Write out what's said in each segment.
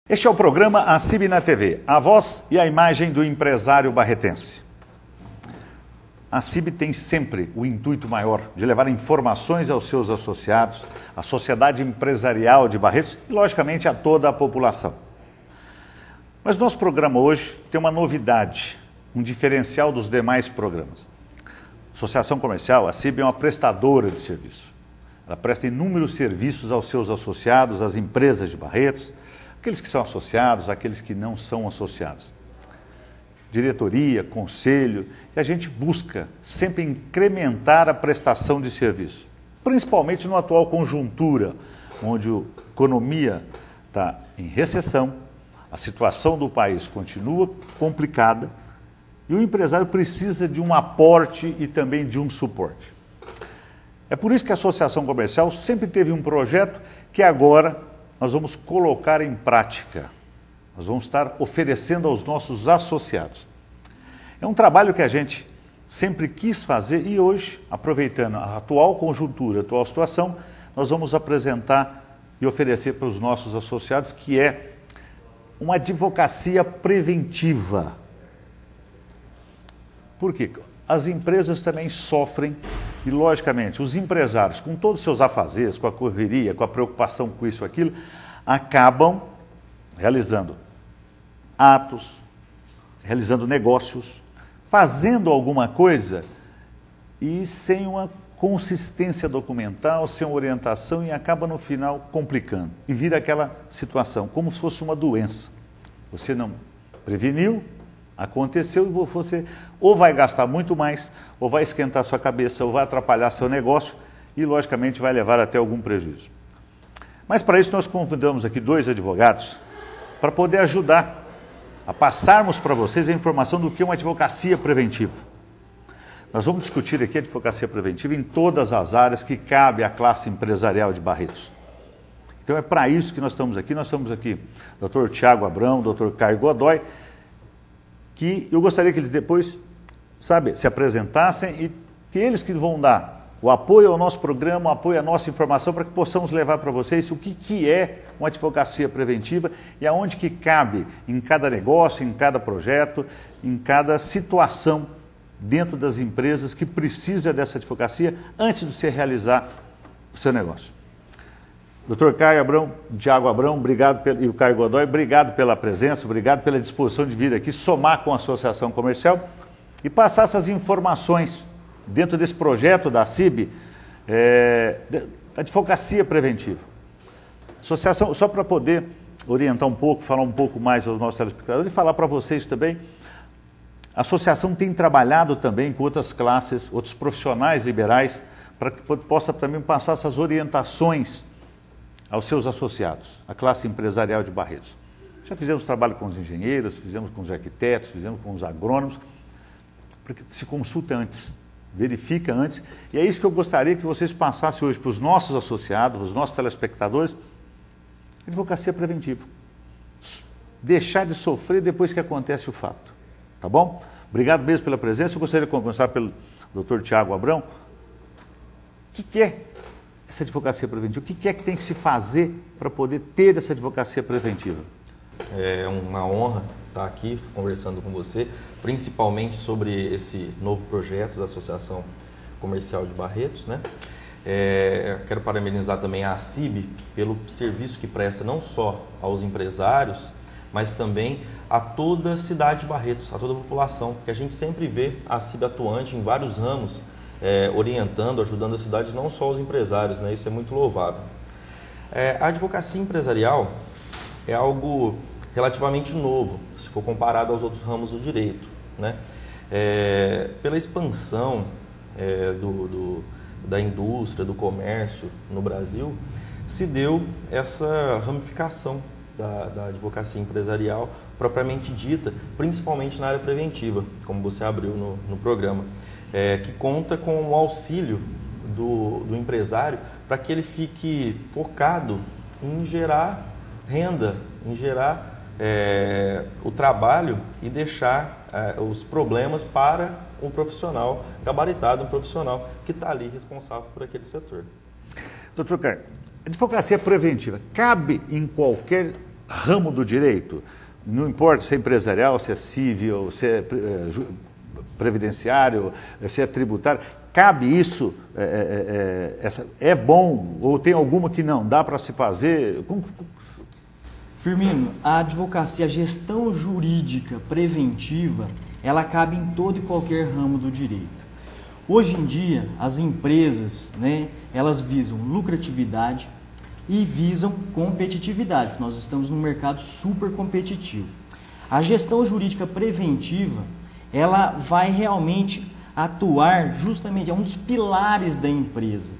Este é o programa ACIB na TV, a voz e a imagem do empresário barretense. A ACIB tem sempre o intuito maior de levar informações aos seus associados, à sociedade empresarial de Barretos e, logicamente, a toda a população. Mas nosso programa hoje tem uma novidade, um diferencial dos demais programas. A Associação Comercial, a ACIB, é uma prestadora de serviço. Ela presta inúmeros serviços aos seus associados, às empresas de Barretos, aqueles que são associados, aqueles que não são associados. Diretoria, conselho, e a gente busca sempre incrementar a prestação de serviço, principalmente na atual conjuntura, onde a economia está em recessão, a situação do país continua complicada e o empresário precisa de um aporte e também de um suporte. É por isso que a Associação Comercial sempre teve um projeto que agora nós vamos colocar em prática. Nós vamos estar oferecendo aos nossos associados. É um trabalho que a gente sempre quis fazer e hoje, aproveitando a atual conjuntura, a atual situação, nós vamos apresentar e oferecer para os nossos associados, que é uma advocacia preventiva. Por quê? As empresas também sofrem e, logicamente, os empresários, com todos os seus afazeres, com a correria, com a preocupação com isso, aquilo, acabam realizando atos, realizando negócios, fazendo alguma coisa e sem uma consistência documental, sem uma orientação e acaba no final complicando. E vira aquela situação, como se fosse uma doença. Você não preveniu, aconteceu e você ou vai gastar muito mais, ou vai esquentar sua cabeça, ou vai atrapalhar seu negócio e, logicamente, vai levar até algum prejuízo. Mas, para isso, nós convidamos aqui dois advogados para poder ajudar a passarmos para vocês a informação do que é uma advocacia preventiva. Nós vamos discutir aqui a advocacia preventiva em todas as áreas que cabe à classe empresarial de Barretos. Então, é para isso que nós estamos aqui. Nós estamos aqui, Dr. Tiago Abrão, Dr. Caio Godoy, que eu gostaria que eles depois, se apresentassem e que eles que vão dar o apoio ao nosso programa, o apoio à nossa informação, para que possamos levar para vocês o que é uma advocacia preventiva e aonde que cabe em cada negócio, em cada projeto, em cada situação dentro das empresas que precisa dessa advocacia antes de você realizar o seu negócio. Dr. Caio Abrão, Tiago Abrão, obrigado e o Caio Godoy, obrigado pela presença, obrigado pela disposição de vir aqui, somar com a Associação Comercial e passar essas informações dentro desse projeto da ACIB, advocacia preventiva. Associação, só para poder orientar um pouco, falar um pouco mais aos nossos telespectadores e falar para vocês também, a associação tem trabalhado também com outras classes, outros profissionais liberais, para que possa também passar essas orientações aos seus associados, a classe empresarial de Barretos. Já fizemos trabalho com os engenheiros, fizemos com os arquitetos, fizemos com os agrônomos, porque se consulta antes, verifica antes, e é isso que eu gostaria que vocês passassem hoje para os nossos associados, para os nossos telespectadores, advocacia preventiva. Deixar de sofrer depois que acontece o fato, tá bom? Obrigado mesmo pela presença, eu gostaria de começar pelo Dr. Tiago Abrão. O que é essa advocacia preventiva? O que é que tem que se fazer para poder ter essa advocacia preventiva? É uma honra estar aqui conversando com você, principalmente sobre esse novo projeto da Associação Comercial de Barretos, né? Quero parabenizar também a ACIB pelo serviço que presta não só aos empresários, mas também a toda a cidade de Barretos, a toda a população, porque a gente sempre vê a ACIB atuante em vários ramos, orientando, ajudando a cidade, não só os empresários, né? Isso é muito louvável. A advocacia empresarial é algo relativamente novo, se for comparado aos outros ramos do direito, né? Pela expansão da indústria, do comércio no Brasil, se deu essa ramificação da advocacia empresarial propriamente dita, principalmente na área preventiva, como você abriu no programa. Que conta com o auxílio do empresário para que ele fique focado em gerar renda, em gerar o trabalho e deixar os problemas para um profissional gabaritado, um profissional que está ali responsável por aquele setor. Doutor Caio, advocacia preventiva cabe em qualquer ramo do direito, não importa se é empresarial, se é civil, se é previdenciário, se é tributário, cabe isso, é bom ou tem alguma que não dá para se fazer? Firmino, a advocacia, a gestão jurídica preventiva, ela cabe em todo e qualquer ramo do direito. Hoje em dia, as empresas, né, elas visam lucratividade e visam competitividade, porque nós estamos num mercado super competitivo. A gestão jurídica preventiva, ela vai realmente atuar justamente, é um dos pilares da empresa.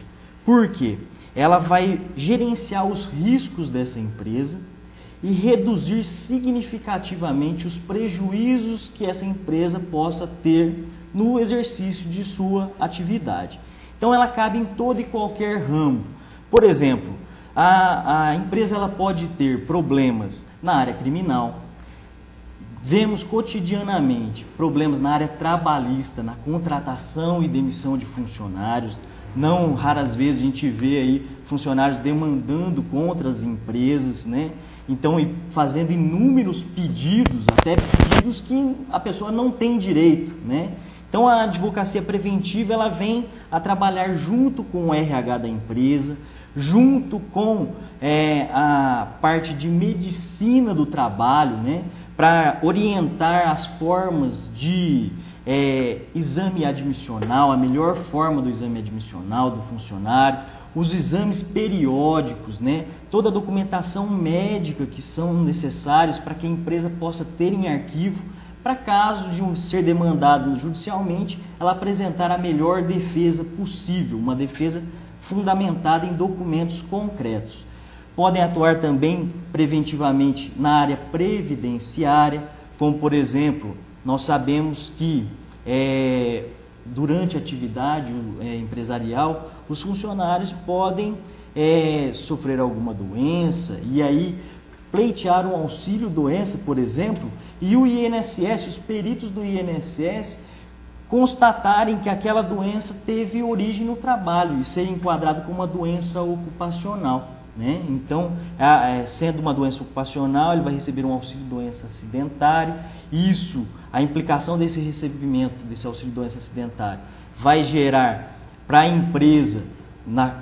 Por quê? Ela vai gerenciar os riscos dessa empresa e reduzir significativamente os prejuízos que essa empresa possa ter no exercício de sua atividade. Então ela cabe em todo e qualquer ramo. Por exemplo, a empresa ela pode ter problemas na área criminal. Vemos cotidianamente problemas na área trabalhista, na contratação e demissão de funcionários. Não raras vezes a gente vê aí funcionários demandando contra as empresas, né? Então, fazendo inúmeros pedidos, até pedidos que a pessoa não tem direito, né? Então, a advocacia preventiva ela vem a trabalhar junto com o RH da empresa, junto com a parte de medicina do trabalho, né? Para orientar as formas de exame admissional, a melhor forma do exame admissional do funcionário, os exames periódicos, né? Toda a documentação médica que são necessários para que a empresa possa ter em arquivo, para caso de ser demandado judicialmente, ela apresentar a melhor defesa possível, uma defesa fundamentada em documentos concretos. Podem atuar também preventivamente na área previdenciária, como por exemplo, nós sabemos que durante a atividade empresarial, os funcionários podem sofrer alguma doença e aí pleitear um auxílio doença, por exemplo, e o INSS, os peritos do INSS, constatarem que aquela doença teve origem no trabalho e ser enquadrado como uma doença ocupacional, né? Então, sendo uma doença ocupacional, ele vai receber um auxílio doença acidentário. Isso, a implicação desse recebimento desse auxílio doença acidentário vai gerar para a empresa,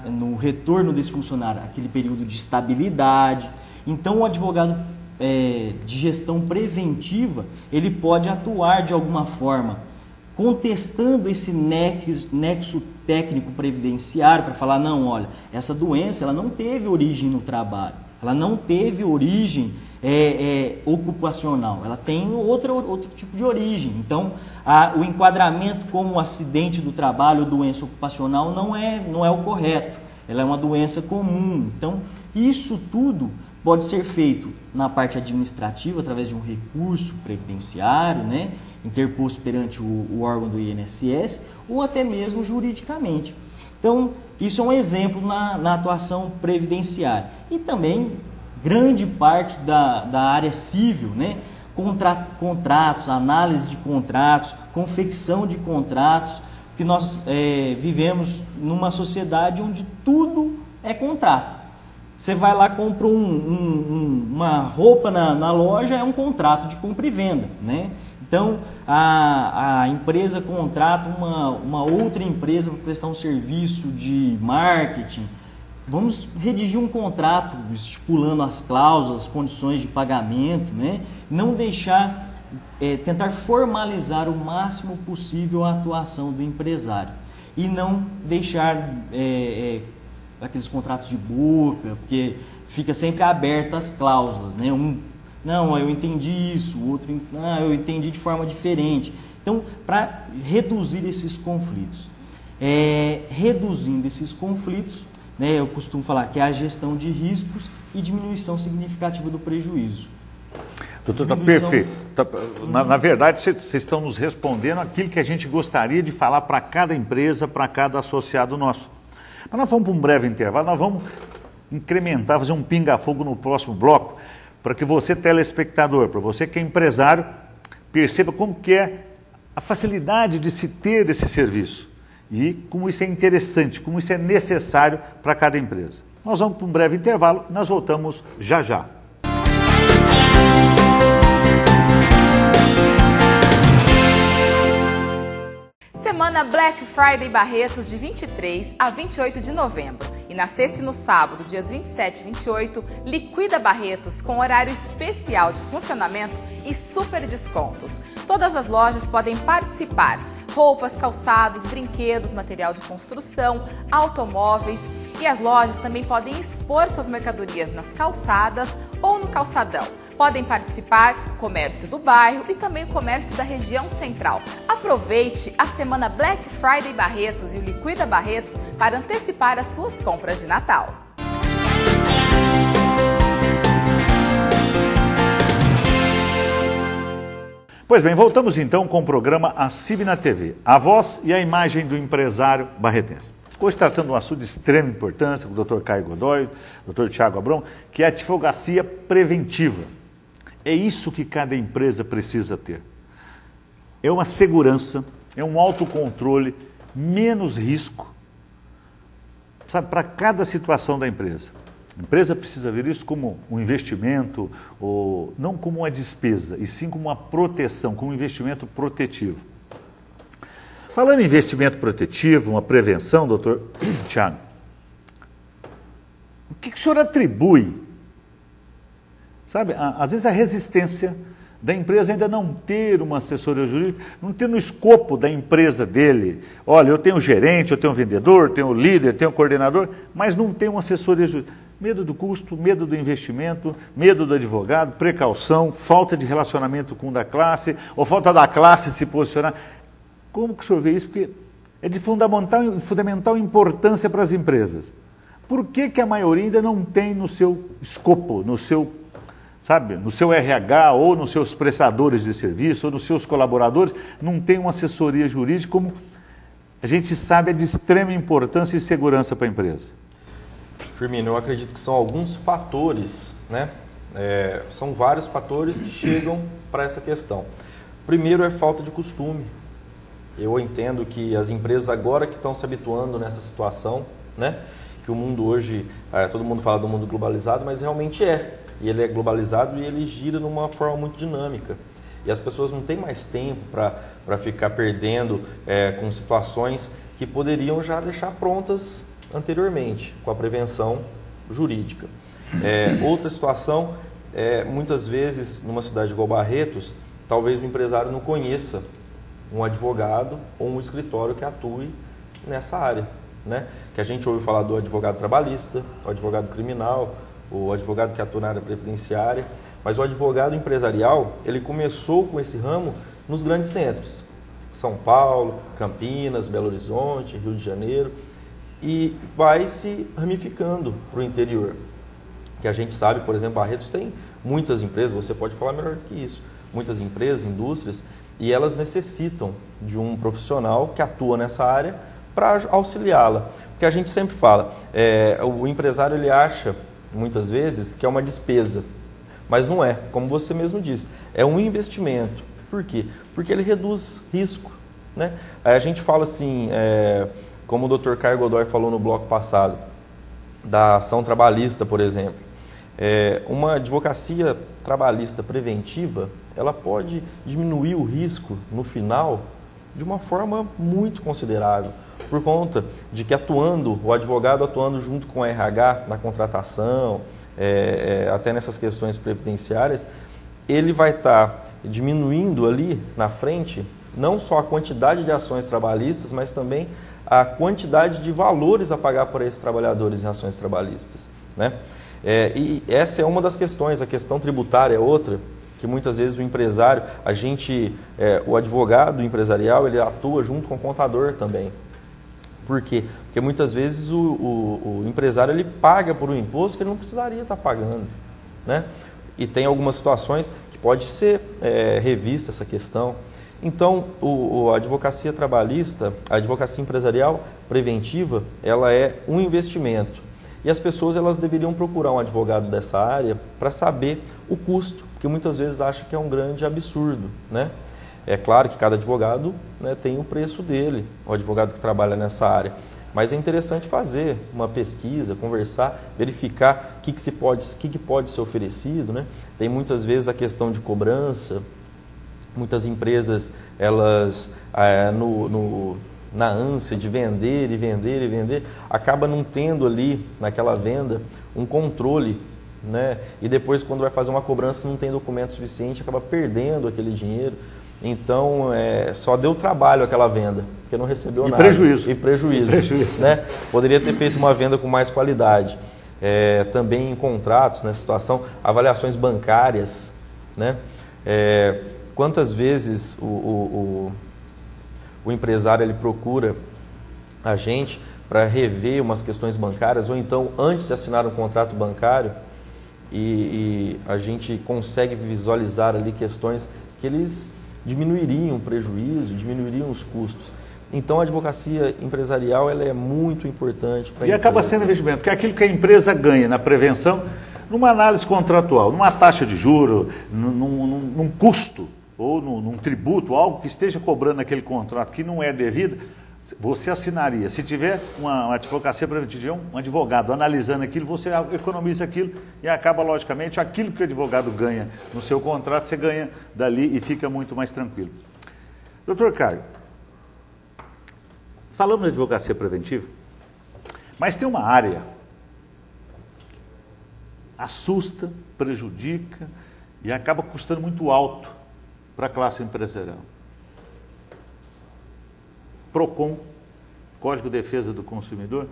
no retorno desse funcionário, aquele período de estabilidade. Então, o advogado de gestão preventiva, ele pode atuar de alguma forma contestando esse nexo técnico previdenciário para falar, não, olha, essa doença ela não teve origem no trabalho, ela não teve origem ocupacional, ela tem outro tipo de origem. Então, o enquadramento como acidente do trabalho ou doença ocupacional não é o correto, ela é uma doença comum. Então, isso tudo pode ser feito na parte administrativa, através de um recurso previdenciário, né, interposto perante o órgão do INSS, ou até mesmo juridicamente. Então, isso é um exemplo na atuação previdenciária. E também, grande parte da área civil, né, contratos, análise de contratos, confecção de contratos, que nós vivemos numa sociedade onde tudo é contrato. Você vai lá, compra uma roupa na loja, é um contrato de compra e venda, né? Então, a empresa contrata uma outra empresa para prestar um serviço de marketing. Vamos redigir um contrato estipulando as cláusulas, as condições de pagamento, né? Não deixar, tentar formalizar o máximo possível a atuação do empresário. E não deixar aqueles contratos de boca, porque fica sempre aberto as cláusulas, né? Não, eu entendi isso, o outro, eu entendi de forma diferente. Então, para reduzir esses conflitos, reduzindo esses conflitos, né, eu costumo falar que é a gestão de riscos e diminuição significativa do prejuízo. Doutor, está perfeito. Na verdade, vocês estão nos respondendo aquilo que a gente gostaria de falar para cada empresa, para cada associado nosso. Mas nós vamos para um breve intervalo, nós vamos incrementar, fazer um pinga-fogo no próximo bloco, para que você, telespectador, para você que é empresário, perceba como que é a facilidade de se ter esse serviço e como isso é interessante, como isso é necessário para cada empresa. Nós vamos para um breve intervalo e nós voltamos já já. Semana Black Friday Barretos de 23 a 28 de novembro. E na sexta e no sábado, dias 27 e 28, Liquida Barretos com horário especial de funcionamento e super descontos. Todas as lojas podem participar. Roupas, calçados, brinquedos, material de construção, automóveis. E as lojas também podem expor suas mercadorias nas calçadas ou no calçadão. Podem participar o comércio do bairro e também o comércio da região central. Aproveite a semana Black Friday Barretos e o Liquida Barretos para antecipar as suas compras de Natal. Pois bem, voltamos então com o programa A CIB na TV, a voz e a imagem do empresário barretense. Hoje tratando um assunto de extrema importância com o Dr. Caio Godoy, Dr. Tiago Abrão, que é a advocacia preventiva. É isso que cada empresa precisa ter. É uma segurança, é um autocontrole, menos risco, sabe, para cada situação da empresa. A empresa precisa ver isso como um investimento, ou não como uma despesa, e sim como uma proteção, como um investimento protetivo. Falando em investimento protetivo, uma prevenção, doutor Tiago, o que o senhor atribui? Sabe, às vezes a resistência da empresa ainda não ter uma assessoria jurídica, não ter no escopo da empresa dele. Olha, eu tenho gerente, eu tenho vendedor, tenho líder, tenho coordenador, mas não tem uma assessoria jurídica. Medo do custo, medo do investimento, medo do advogado, precaução, falta de relacionamento com o da classe, ou falta da classe se posicionar. Como que o senhor vê isso? Porque é de fundamental importância para as empresas. Por que a maioria ainda não tem no seu escopo, no seu RH, ou nos seus prestadores de serviço, ou nos seus colaboradores, não tem uma assessoria jurídica, como a gente sabe é de extrema importância e segurança para a empresa? Firmino, eu acredito que são alguns fatores, né? São vários fatores que chegam para essa questão. Primeiro é falta de costume. Eu entendo que as empresas agora que estão se habituando nessa situação, né? Que o mundo hoje, todo mundo fala do mundo globalizado, mas realmente é. E ele é globalizado e ele gira de uma forma muito dinâmica. E as pessoas não têm mais tempo para ficar perdendo com situações que poderiam já deixar prontas anteriormente, com a prevenção jurídica. Outra situação, muitas vezes, numa cidade igual Barretos, talvez o empresário não conheça um advogado ou um escritório que atue nessa área, né? Que a gente ouve falar do advogado trabalhista, o advogado criminal, o advogado que atua na área previdenciária, mas o advogado empresarial, ele começou com esse ramo nos grandes centros, São Paulo, Campinas, Belo Horizonte, Rio de Janeiro, e vai se ramificando para o interior. Que a gente sabe, por exemplo, Barretos tem muitas empresas, você pode falar melhor que isso, muitas empresas, indústrias, e elas necessitam de um profissional que atua nessa área para auxiliá-la. Porque a gente sempre fala, o empresário ele acha, muitas vezes, que é uma despesa, mas não é, como você mesmo disse, é um investimento. Por quê? Porque ele reduz risco, né? Aí a gente fala assim, como o Dr. Caio Godoy falou no bloco passado, da ação trabalhista, por exemplo. Uma advocacia trabalhista preventiva, ela pode diminuir o risco no final de uma forma muito considerável, por conta de que o advogado atuando junto com a RH na contratação, até nessas questões previdenciárias, ele vai estar diminuindo ali na frente não só a quantidade de ações trabalhistas, mas também a quantidade de valores a pagar por esses trabalhadores em ações trabalhistas, né? E essa é uma das questões, a questão tributária é outra, que muitas vezes o empresário, o advogado empresarial, ele atua junto com o contador também. Por quê? Porque muitas vezes o empresário ele paga por um imposto que ele não precisaria estar pagando, né? E tem algumas situações que pode ser revista essa questão. Então, a advocacia trabalhista, a advocacia empresarial preventiva, ela é um investimento. E as pessoas elas deveriam procurar um advogado dessa área para saber o custo, porque muitas vezes acham que é um grande absurdo, né? É claro que cada advogado, né, tem o preço dele, o advogado que trabalha nessa área. Mas é interessante fazer uma pesquisa, conversar, verificar o que pode ser oferecido, né? Tem muitas vezes a questão de na ânsia de vender e vender e vender, acaba não tendo ali naquela venda um controle, né? E depois quando vai fazer uma cobrança não tem documento suficiente, acaba perdendo aquele dinheiro. Então, só deu trabalho aquela venda, porque não recebeu nada. Prejuízo. E prejuízo. Né? Poderia ter feito uma venda com mais qualidade. Também em contratos, nessa situação, avaliações bancárias, né? Quantas vezes o empresário ele procura a gente para rever umas questões bancárias, ou então antes de assinar um contrato bancário, e a gente consegue visualizar ali questões que eles diminuiriam o prejuízo, diminuiriam os custos. Então a advocacia empresarial ela é muito importante para a empresa. Acaba sendo investimento, porque aquilo que a empresa ganha na prevenção, numa análise contratual, numa taxa de juros, num custo ou num tributo, algo que esteja cobrando aquele contrato que não é devido, você assinaria. Se tiver uma advocacia preventiva, um advogado analisando aquilo, você economiza aquilo e acaba, logicamente, aquilo que o advogado ganha no seu contrato, você ganha dali e fica muito mais tranquilo. Doutor Caio, falamos de advocacia preventiva, mas tem uma área assusta, prejudica e acaba custando muito alto para a classe empresarial. PROCON, Código de Defesa do Consumidor,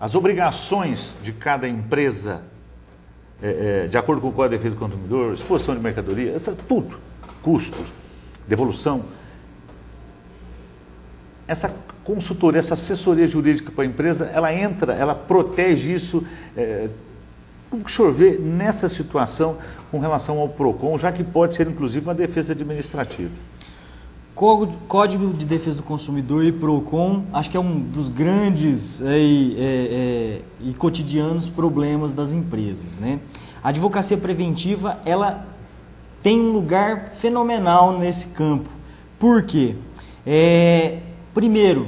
as obrigações de cada empresa, de acordo com o Código de Defesa do Consumidor, exposição de mercadoria, tudo, custos, devolução. Essa consultoria, essa assessoria jurídica para a empresa, ela entra, ela protege isso. Como que o senhor vê nessa situação com relação ao PROCON, já que pode ser inclusive uma defesa administrativa? Código de Defesa do Consumidor e PROCON, acho que é um dos grandes e cotidianos problemas das empresas, né? A advocacia preventiva, ela tem um lugar fenomenal nesse campo. Por quê? Primeiro,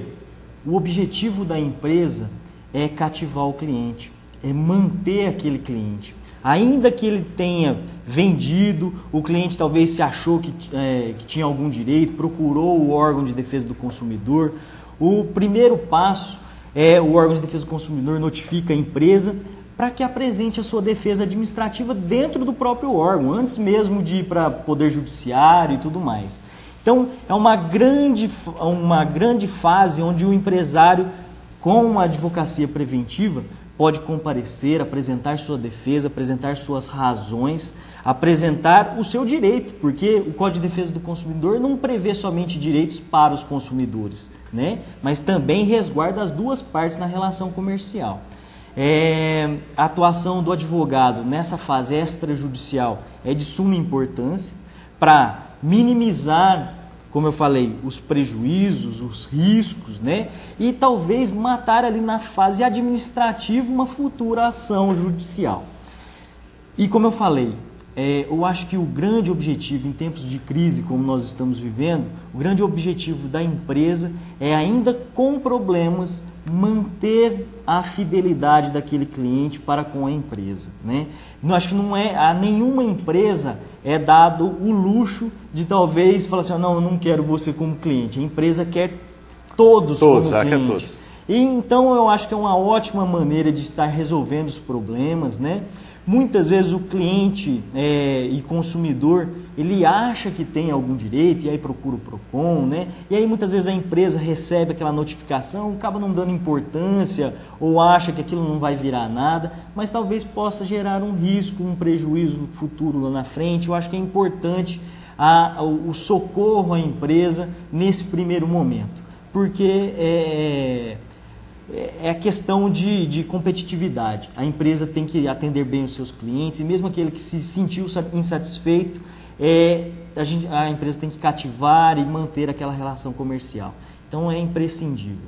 o objetivo da empresa é cativar o cliente, é manter aquele cliente. Ainda que ele tenha vendido, o cliente talvez se achou que tinha algum direito, procurou o órgão de defesa do consumidor. O primeiro passo é o órgão de defesa do consumidor notifica a empresa para que apresente a sua defesa administrativa dentro do próprio órgão, antes mesmo de ir para poder judiciário e tudo mais. Então, é uma grande fase onde o empresário, com a advocacia preventiva, pode comparecer, apresentar sua defesa, apresentar suas razões, apresentar o seu direito, porque o Código de Defesa do Consumidor não prevê somente direitos para os consumidores, né? Mas também resguarda as duas partes na relação comercial. A atuação do advogado nessa fase extrajudicial é de suma importância para minimizar, como eu falei, os prejuízos, os riscos, né? E talvez matar ali na fase administrativa uma futura ação judicial. E como eu falei, eu acho que o grande objetivo em tempos de crise como nós estamos vivendo, o grande objetivo da empresa é ainda com problemas manter a fidelidade daquele cliente para com a empresa, né? Eu acho que a nenhuma empresa é dado o luxo de talvez falar assim, não, eu não quero você como cliente. A empresa quer todos como clientes. E então eu acho que é uma ótima maneira de estar resolvendo os problemas, né? Muitas vezes o cliente e consumidor, ele acha que tem algum direito e aí procura o PROCON, né? E aí muitas vezes a empresa recebe aquela notificação, acaba não dando importância ou acha que aquilo não vai virar nada, mas talvez possa gerar um risco, um prejuízo futuro lá na frente. Eu acho que é importante o socorro à empresa nesse primeiro momento, porque é a questão de competitividade. A empresa tem que atender bem os seus clientes e mesmo aquele que se sentiu insatisfeito, a empresa tem que cativar e manter aquela relação comercial. Então é imprescindível.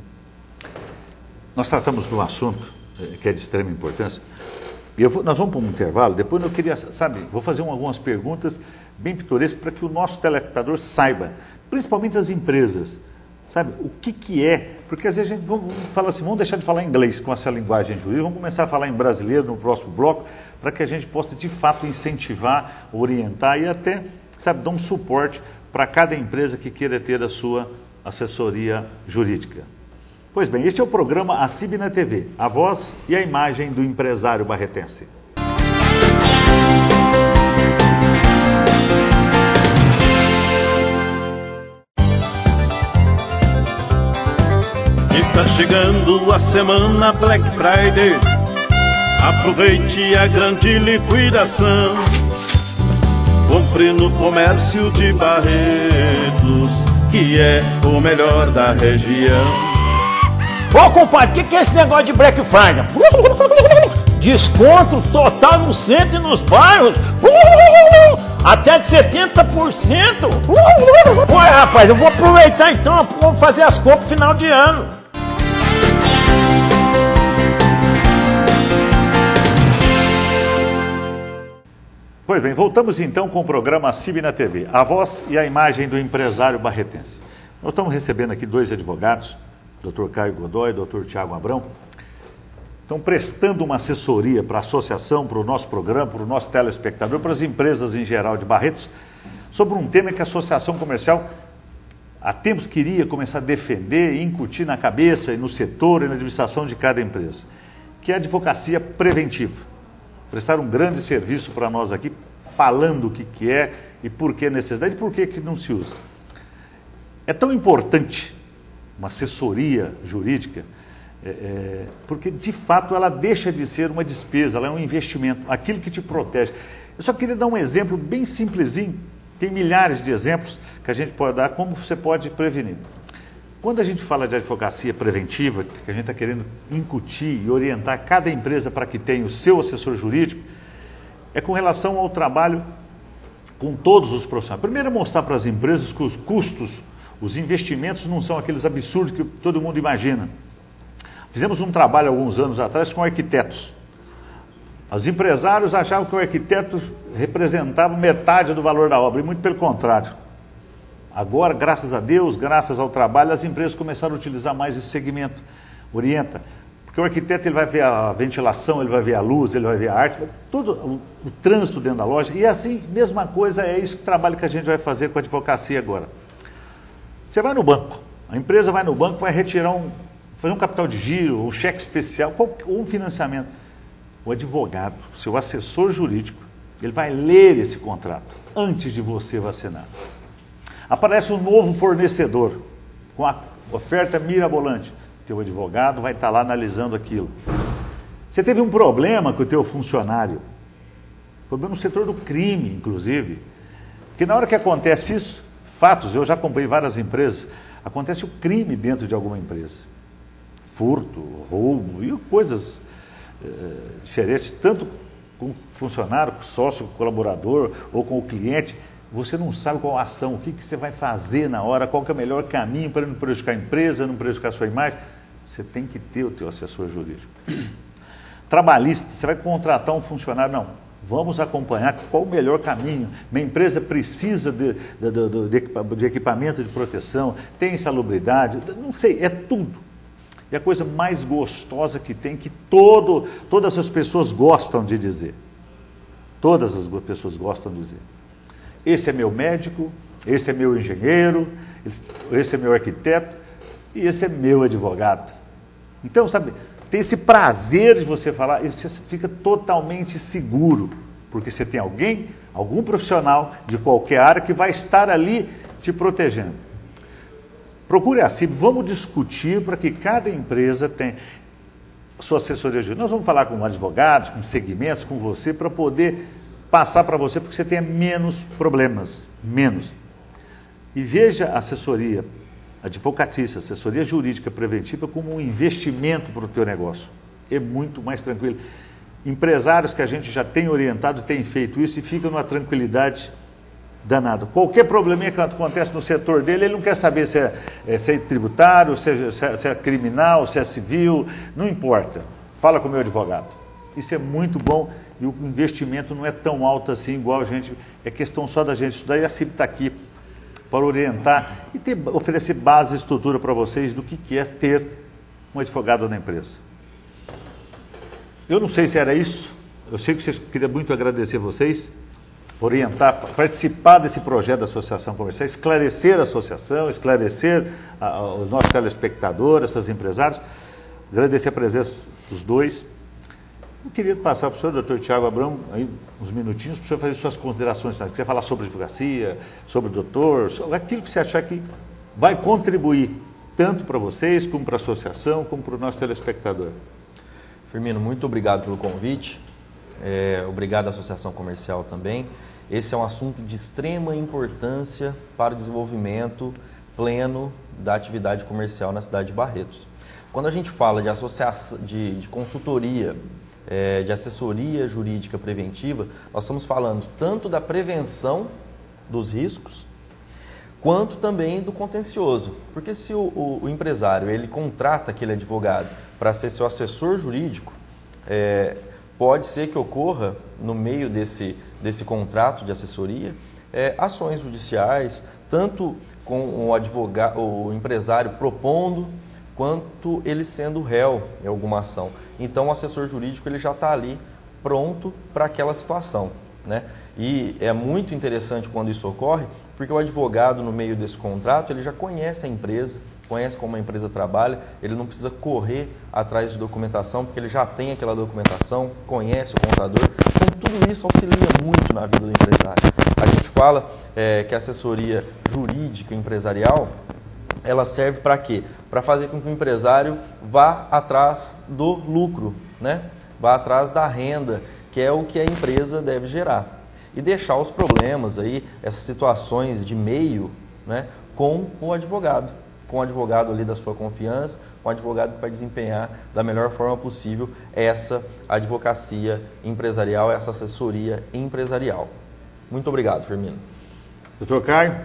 Nós tratamos de um assunto que é de extrema importância. E nós vamos para um intervalo, depois eu queria, vou fazer algumas perguntas bem pitorescas para que o nosso telespectador saiba, principalmente as empresas, o que é, porque às vezes a gente fala assim, vamos deixar de falar inglês com essa linguagem jurídica, vamos começar a falar em brasileiro no próximo bloco, para que a gente possa de fato incentivar, orientar e até, dar um suporte para cada empresa que queira ter a sua assessoria jurídica. Pois bem, este é o programa ACIB na TV, a voz e a imagem do empresário barretense. Está chegando a semana Black Friday. Aproveite a grande liquidação. Compre no comércio de Barretos, que é o melhor da região. Ô compadre, que é esse negócio de Black Friday? Desconto total no centro e nos bairros. Até de 70%. Ué, rapaz, eu vou aproveitar então, vou fazer as compras no final de ano. Pois bem, voltamos então com o programa ACIB na TV, a voz e a imagem do empresário barretense. Nós estamos recebendo aqui dois advogados, Dr. Caio Godoy e Dr. Tiago Abrão, estão prestando uma assessoria para a associação, para o nosso programa, para o nosso telespectador, para as empresas em geral de Barretos, sobre um tema que a associação comercial há tempos queria começar a defender e incutir na cabeça e no setor e na administração de cada empresa, que é a advocacia preventiva. Prestaram um grande serviço para nós aqui, falando o que é e por que necessidade e por que não se usa. É tão importante uma assessoria jurídica, porque de fato ela deixa de ser uma despesa, ela é um investimento, aquilo que te protege. Eu só queria dar um exemplo bem simplesinho, tem milhares de exemplos que a gente pode dar, como você pode prevenir. Quando a gente fala de advocacia preventiva, que a gente está querendo incutir e orientar cada empresa para que tenha o seu assessor jurídico, é com relação ao trabalho com todos os profissionais. Primeiro, mostrar para as empresas que os custos, os investimentos não são aqueles absurdos que todo mundo imagina. Fizemos um trabalho alguns anos atrás com arquitetos. Os empresários achavam que o arquiteto representava metade do valor da obra, e muito pelo contrário. Agora, graças a Deus, graças ao trabalho, as empresas começaram a utilizar mais esse segmento. Orienta. Porque o arquiteto ele vai ver a ventilação, ele vai ver a luz, ele vai ver a arte, todo o trânsito dentro da loja. E assim, mesma coisa, é esse trabalho que a gente vai fazer com a advocacia agora. Você vai no banco, a empresa vai no banco, vai retirar fazer um capital de giro, um cheque especial, ou um financiamento. O advogado, seu assessor jurídico, ele vai ler esse contrato antes de você assinar. Aparece um novo fornecedor com a oferta mirabolante. Teu advogado vai estar lá analisando aquilo. Você teve um problema com o teu funcionário, problema no setor do crime, inclusive, porque na hora que acontece isso, fatos, eu já acompanhei várias empresas, acontece o crime dentro de alguma empresa. Furto, roubo e coisas diferentes, tanto com o funcionário, com o sócio, com o colaborador ou com o cliente. Você não sabe qual a ação, o que você vai fazer na hora, qual que é o melhor caminho para não prejudicar a empresa, não prejudicar a sua imagem. Você tem que ter o teu assessor jurídico. Trabalhista, você vai contratar um funcionário, não, vamos acompanhar qual o melhor caminho. Minha empresa precisa de equipamento de proteção, tem insalubridade, não sei, é tudo. E a coisa mais gostosa que tem, que todas as pessoas gostam de dizer. Todas as pessoas gostam de dizer. Esse é meu médico, esse é meu engenheiro, esse é meu arquiteto e esse é meu advogado. Então, sabe, tem esse prazer de você falar e você fica totalmente seguro, porque você tem algum profissional de qualquer área que vai estar ali te protegendo. Procure a ACIB, vamos discutir para que cada empresa tenha sua assessoria jurídica. Nós vamos falar com advogados, com segmentos, com você, para poder passar para você, porque você tenha menos problemas, menos. E veja a assessoria advocatícia, assessoria jurídica preventiva como um investimento para o teu negócio. É muito mais tranquilo. Empresários que a gente já tem orientado, tem feito isso e ficam numa tranquilidade danada. Qualquer probleminha que acontece no setor dele, ele não quer saber se é tributário, se é criminal, se é civil, não importa. Fala com o meu advogado. Isso é muito bom. E o investimento não é tão alto assim, igual a gente, é questão só da gente estudar, e a CIB está aqui para orientar e oferecer base e estrutura para vocês do que é ter um advogado na empresa. Eu não sei se era isso, eu sei que vocês queria muito agradecer vocês, orientar, participar desse projeto da Associação Comercial, esclarecer a associação, esclarecer os nossos telespectadores, esses empresários. Agradecer a presença dos dois. Eu queria passar para o senhor, Dr. Tiago Abrão, aí, uns minutinhos, para o senhor fazer suas considerações finais. Quiser falar sobre advocacia, sobre o doutor, sobre aquilo que você achar que vai contribuir tanto para vocês, como para a associação, como para o nosso telespectador. Firmino, muito obrigado pelo convite. Obrigado à Associação Comercial também. Esse é um assunto de extrema importância para o desenvolvimento pleno da atividade comercial na cidade de Barretos. Quando a gente fala de associação, de consultoria, de assessoria jurídica preventiva, nós estamos falando tanto da prevenção dos riscos, quanto também do contencioso. Porque se o empresário ele contrata aquele advogado para ser seu assessor jurídico, pode ser que ocorra, no meio desse contrato de assessoria, ações judiciais, tanto com o empresário propondo, quanto ele sendo réu em alguma ação. Então, o assessor jurídico ele já está ali pronto para aquela situação, né? E é muito interessante quando isso ocorre, porque o advogado, no meio desse contrato, ele já conhece a empresa, conhece como a empresa trabalha, ele não precisa correr atrás de documentação, porque ele já tem aquela documentação, conhece o contador. Então, tudo isso auxilia muito na vida do empresário. A gente fala que a assessoria jurídica empresarial, ela serve para quê? Para fazer com que o empresário vá atrás do lucro, né? Vá atrás da renda, que é o que a empresa deve gerar. E deixar os problemas aí, essas situações de meio, né, com o advogado ali da sua confiança, com o advogado que vai desempenhar da melhor forma possível essa advocacia empresarial, essa assessoria empresarial. Muito obrigado, Firmino. Doutor Caio,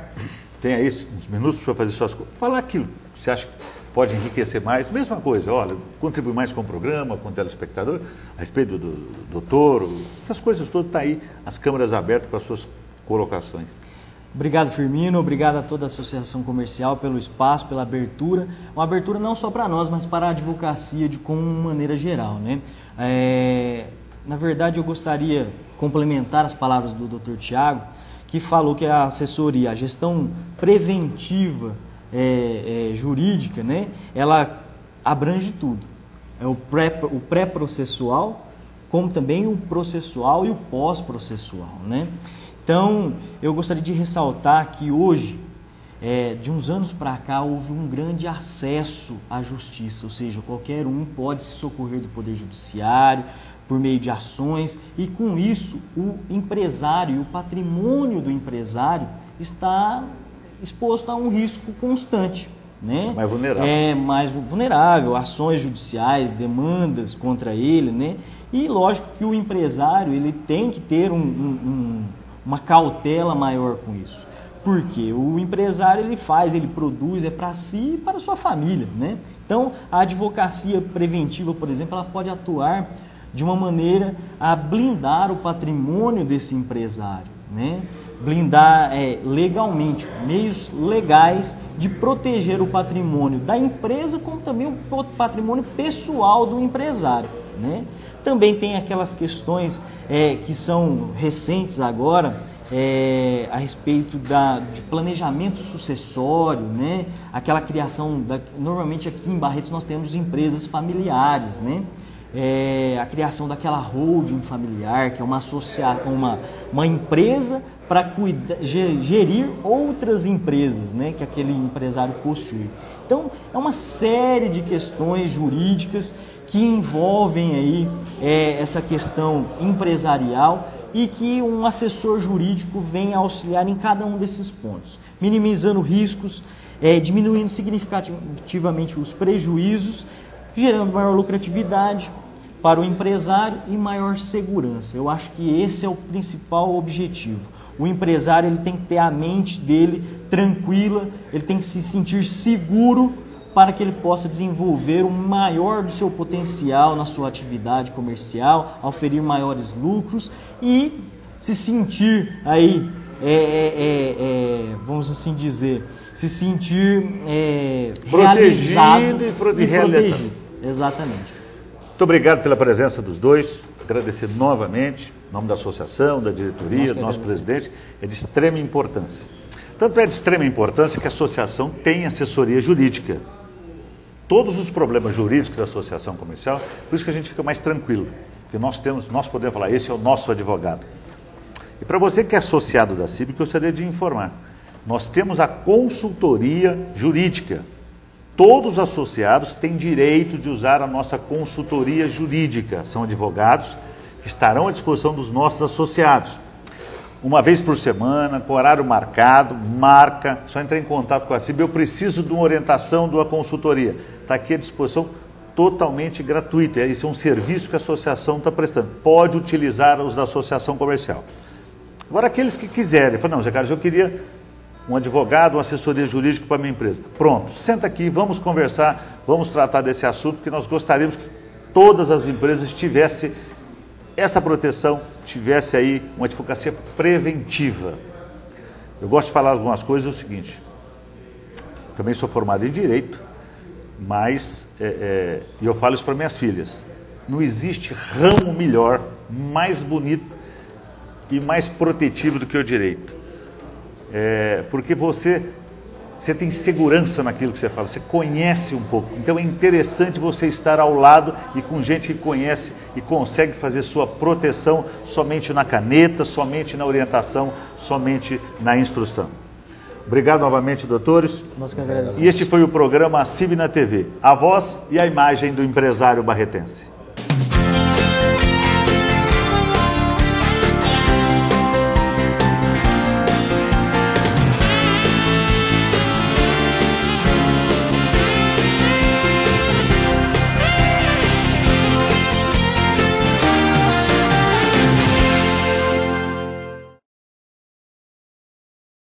tem aí uns minutos para fazer suas coisas. Falar aquilo que você acha que pode enriquecer mais. Mesma coisa, olha, contribui mais com o programa, com o telespectador, a respeito do doutor, essas coisas todas, está aí, as câmeras abertas para as suas colocações. Obrigado, Firmino. Obrigado a toda a Associação Comercial pelo espaço, pela abertura. Uma abertura não só para nós, mas para a advocacia de como maneira geral, né? Na verdade, eu gostaria de complementar as palavras do Dr. Tiago, que falou que a assessoria, a gestão preventiva jurídica, né? Ela abrange tudo. É o pré-processual, como também o processual e o pós-processual, né? Então, eu gostaria de ressaltar que hoje, de uns anos para cá, houve um grande acesso à justiça, ou seja, qualquer um pode se socorrer do Poder Judiciário por meio de ações, e com isso o empresário e o patrimônio do empresário está exposto a um risco constante, né? Mais vulnerável. Mais vulnerável, ações judiciais, demandas contra ele, né? E lógico que o empresário ele tem que ter uma cautela maior com isso. Porque o empresário ele produz, para si e para a sua família, né? Então, a advocacia preventiva, por exemplo, ela pode atuar de uma maneira a blindar o patrimônio desse empresário, né? Blindar legalmente, meios legais de proteger o patrimônio da empresa, como também o patrimônio pessoal do empresário, né? Também tem aquelas questões que são recentes agora, a respeito de planejamento sucessório, né? Aquela criação, normalmente aqui em Barretos nós temos empresas familiares, né? A criação daquela holding familiar, que é uma empresa para gerir outras empresas, né? Que aquele empresário possui. Então, é uma série de questões jurídicas que envolvem aí essa questão empresarial e que um assessor jurídico vem auxiliar em cada um desses pontos, minimizando riscos, diminuindo significativamente os prejuízos, gerando maior lucratividade para o empresário e maior segurança. Eu acho que esse é o principal objetivo. O empresário ele tem que ter a mente dele tranquila, ele tem que se sentir seguro para que ele possa desenvolver o maior do seu potencial na sua atividade comercial, oferir maiores lucros e se sentir aí, vamos assim dizer, se sentir realizado e protegido. Exatamente. Muito obrigado pela presença dos dois. agradecer novamente, em nome da associação, da diretoria, do nosso presidente, é de extrema importância. Tanto é de extrema importância que a associação tem assessoria jurídica. Todos os problemas jurídicos da associação comercial, por isso que a gente fica mais tranquilo, porque nós podemos falar, esse é o nosso advogado. E para você que é associado da CIB, que eu gostaria de informar, nós temos a consultoria jurídica. Todos os associados têm direito de usar a nossa consultoria jurídica. São advogados que estarão à disposição dos nossos associados. Uma vez por semana, com horário marcado, marca, só entrar em contato com a CIB. Eu preciso de uma orientação, de uma consultoria. Está aqui à disposição, totalmente gratuita. Esse é um serviço que a associação está prestando. Pode utilizar os da associação comercial. Agora, aqueles que quiserem, falam, não, Zé Carlos, eu queria um advogado, uma assessoria jurídica para a minha empresa. Pronto, senta aqui, vamos conversar, vamos tratar desse assunto, porque nós gostaríamos que todas as empresas tivessem essa proteção, tivesse aí uma advocacia preventiva. Eu gosto de falar algumas coisas, é o seguinte, também sou formado em Direito, mas, e eu falo isso para minhas filhas, não existe ramo melhor, mais bonito e mais protetivo do que o Direito. Porque você tem segurança naquilo que você fala, você conhece um pouco. Então é interessante você estar ao lado e com gente que conhece e consegue fazer sua proteção somente na caneta, somente na orientação, somente na instrução. Obrigado novamente, doutores. Nós que agradecemos. E este foi o programa CIB na TV, a voz e a imagem do empresário barretense.